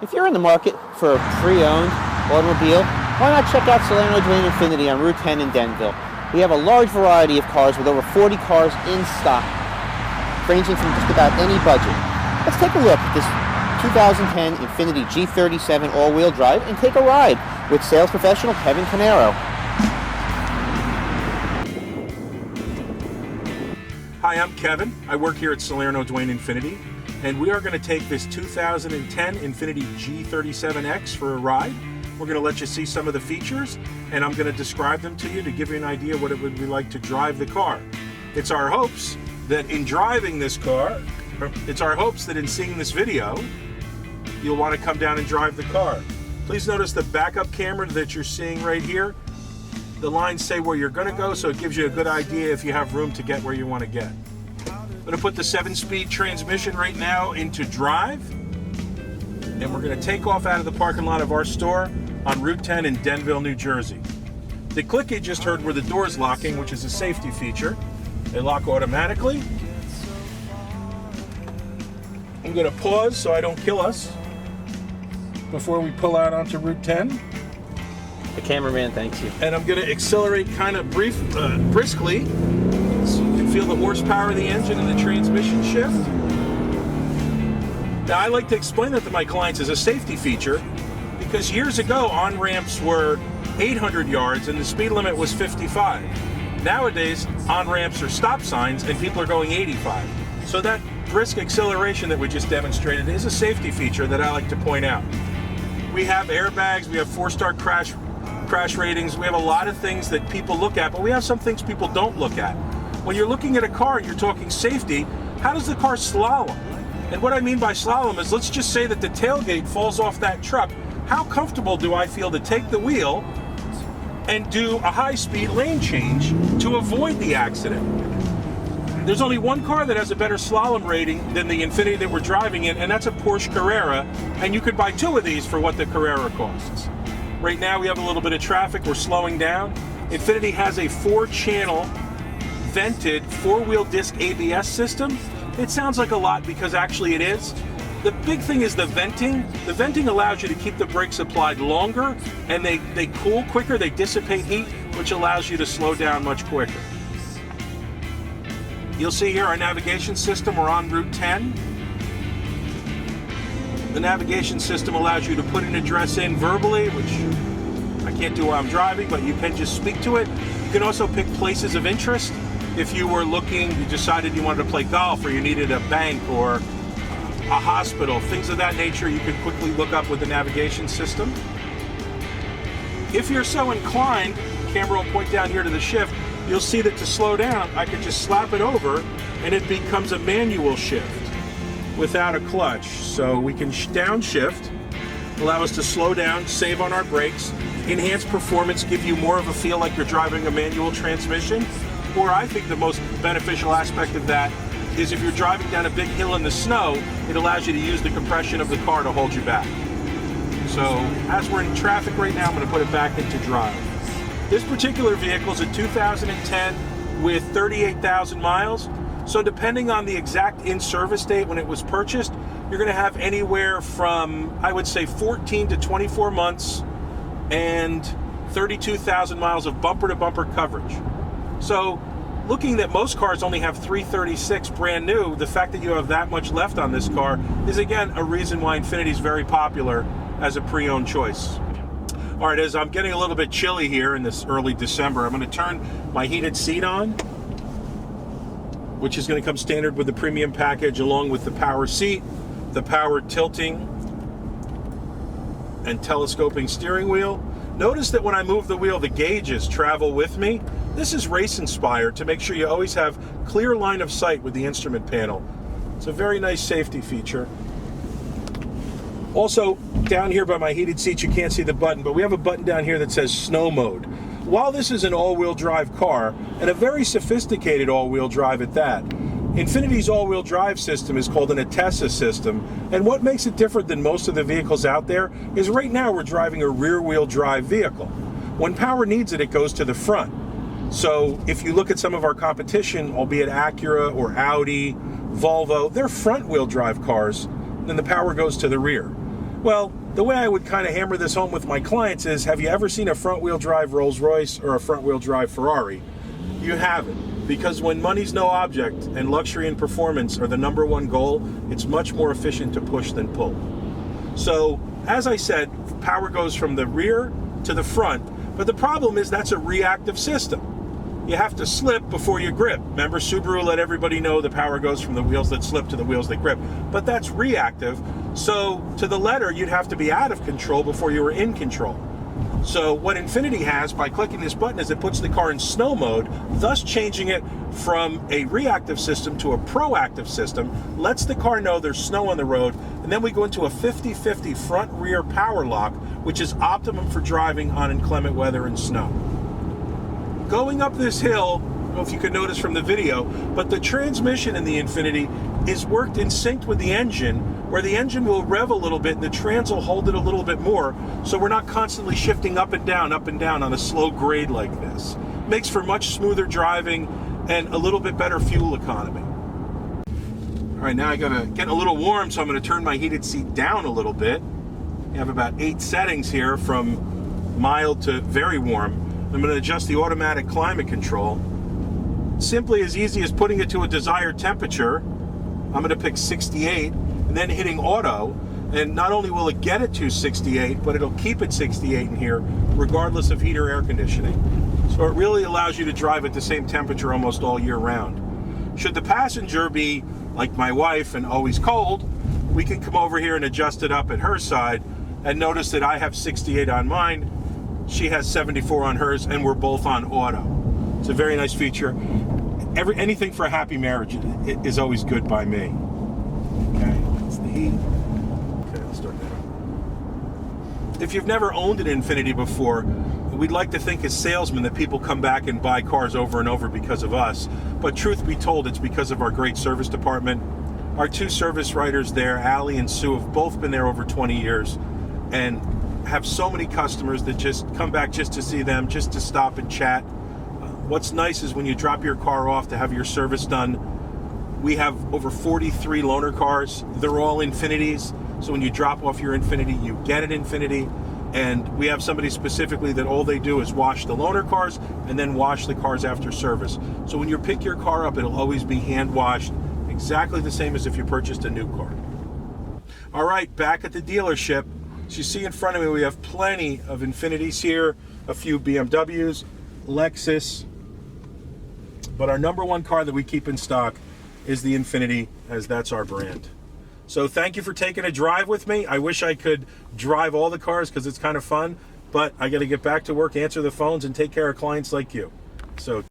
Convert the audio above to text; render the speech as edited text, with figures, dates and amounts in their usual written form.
If you're in the market for a pre-owned automobile, why not check out Salerno, Duane Infiniti on Route 10 in Denville. We have a large variety of cars with over 40 cars in stock, ranging from just about any budget. Let's take a look at this 2010 Infiniti G37 all-wheel drive and take a ride with sales professional Kevin Canaro. Hi, I'm Kevin. I work here at Salerno Duane Infiniti, and we are going to take this 2010 Infiniti G37X for a ride. We're going to let you see some of the features, and I'm going to describe them to you to give you an idea what it would be like to drive the car. It's our hopes that in driving this car, it's our hopes that in seeing this video, you'll want to come down and drive the car. Please notice the backup camera that you're seeing right here. The lines say where you're going to go, so it gives you a good idea if you have room to get where you want to get. I'm going to put the 7-speed transmission right now into drive, and we're going to take off out of the parking lot of our store on Route 10 in Denville, New Jersey. The click you just heard were the doors locking, which is a safety feature. They lock automatically. I'm going to pause so I don't kill us before we pull out onto Route 10. The cameraman thanks you. And I'm going to accelerate kind of briskly, so you can feel the horsepower of the engine and the transmission shift. Now, I like to explain that to my clients as a safety feature, because years ago on-ramps were 800 yards and the speed limit was 55. Nowadays, on-ramps are stop signs and people are going 85. So that brisk acceleration that we just demonstrated is a safety feature that I like to point out. We have airbags, we have 4-star crash ratings, we have a lot of things that people look at, but we have some things people don't look at. When you're looking at a car and you're talking safety, how does the car slalom? And what I mean by slalom is, let's just say that the tailgate falls off that truck. How comfortable do I feel to take the wheel and do a high-speed lane change to avoid the accident? There's only one car that has a better slalom rating than the Infiniti that we're driving in, and that's a Porsche Carrera, and you could buy 2 of these for what the Carrera costs. Right now we have a little bit of traffic, we're slowing down. Infiniti has a 4-channel vented 4-wheel disc ABS system. It sounds like a lot because actually it is. The big thing is the venting. The venting allows you to keep the brakes applied longer, and they cool quicker, they dissipate heat, which allows you to slow down much quicker. You'll see here our navigation system, we're on Route 10. The navigation system allows you to put an address in verbally, which I can't do while I'm driving, but you can just speak to it. You can also pick places of interest. If you were looking, you decided you wanted to play golf, or you needed a bank or a hospital, things of that nature, you can quickly look up with the navigation system. If you're so inclined, the camera will point down here to the shift, you'll see that to slow down, I could just slap it over and it becomes a manual shift without a clutch. So we can downshift, allow us to slow down, save on our brakes, enhance performance, give you more of a feel like you're driving a manual transmission. Or I think the most beneficial aspect of that is if you're driving down a big hill in the snow, it allows you to use the compression of the car to hold you back. So as we're in traffic right now, I'm going to put it back into drive. This particular vehicle is a 2010 with 38,000 miles. So depending on the exact in-service date when it was purchased, you're going to have anywhere from, I would say, 14 to 24 months and 32,000 miles of bumper-to-bumper coverage. So looking that most cars only have 336 brand new, the fact that you have that much left on this car is again a reason why Infiniti is very popular as a pre-owned choice. All right, as I'm getting a little bit chilly here in this early December, I'm going to turn my heated seat on, which is going to come standard with the premium package, along with the power seat, the power tilting and telescoping steering wheel. Notice that when I move the wheel, the gauges travel with me. This is race inspired to make sure you always have clear line of sight with the instrument panel. It's a very nice safety feature. Also, down here by my heated seats, you can't see the button, but we have a button down here that says snow mode. While this is an all-wheel drive car, and a very sophisticated all-wheel drive at that, Infiniti's all-wheel drive system is called an Atessa system, and what makes it different than most of the vehicles out there is right now we're driving a rear-wheel drive vehicle. When power needs it, it goes to the front. So if you look at some of our competition, albeit Acura or Audi, Volvo, they're front-wheel drive cars, then the power goes to the rear. Well, the way I would kind of hammer this home with my clients is, have you ever seen a front-wheel drive Rolls Royce or a front-wheel drive Ferrari? You haven't, because when money's no object and luxury and performance are the #1 goal, it's much more efficient to push than pull. So, as I said, power goes from the rear to the front, but the problem is that's a reactive system. You have to slip before you grip. Remember, Subaru let everybody know the power goes from the wheels that slip to the wheels that grip. But that's reactive. So to the letter, you'd have to be out of control before you were in control. So what Infiniti has by clicking this button is it puts the car in snow mode, thus changing it from a reactive system to a proactive system, lets the car know there's snow on the road, and then we go into a 50-50 front-rear power lock, which is optimum for driving on inclement weather and snow. Going up this hill, I don't know if you could notice from the video, but the transmission in the Infiniti is worked in sync with the engine, where the engine will rev a little bit and the trans will hold it a little bit more, so we're not constantly shifting up and down on a slow grade like this. Makes for much smoother driving and a little bit better fuel economy. All right, now I gotta get a little warm, so I'm gonna turn my heated seat down a little bit. You have about 8 settings here, from mild to very warm. I'm going to adjust the automatic climate control. Simply as easy as putting it to a desired temperature. I'm going to pick 68 and then hitting auto. And not only will it get it to 68, but it'll keep it 68 in here regardless of heat or air conditioning. So it really allows you to drive at the same temperature almost all year round. Should the passenger be like my wife and always cold, we can come over here and adjust it up at her side, and notice that I have 68 on mine. She has 74 on hers, and we're both on auto. It's a very nice feature. Anything for a happy marriage is always good by me. Okay, that's the heat. Okay, let's start that. If you've never owned an Infiniti before, we'd like to think as salesmen that people come back and buy cars over and over because of us. But truth be told, it's because of our great service department. Our 2 service writers there, Allie and Sue, have both been there over 20 years. And have so many customers that just come back just to see them, just to stop and chat. What's nice is when you drop your car off to have your service done, we have over 43 loaner cars. They're all Infinitis. So when you drop off your Infiniti, you get an Infiniti. And we have somebody specifically that all they do is wash the loaner cars and then wash the cars after service. So when you pick your car up, it'll always be hand washed, exactly the same as if you purchased a new car. All right, back at the dealership. As you see in front of me, we have plenty of Infinitis here, a few BMWs, Lexus, but our #1 car that we keep in stock is the Infiniti, as that's our brand. So thank you for taking a drive with me. I wish I could drive all the cars because it's kind of fun, but I got to get back to work, answer the phones, and take care of clients like you. So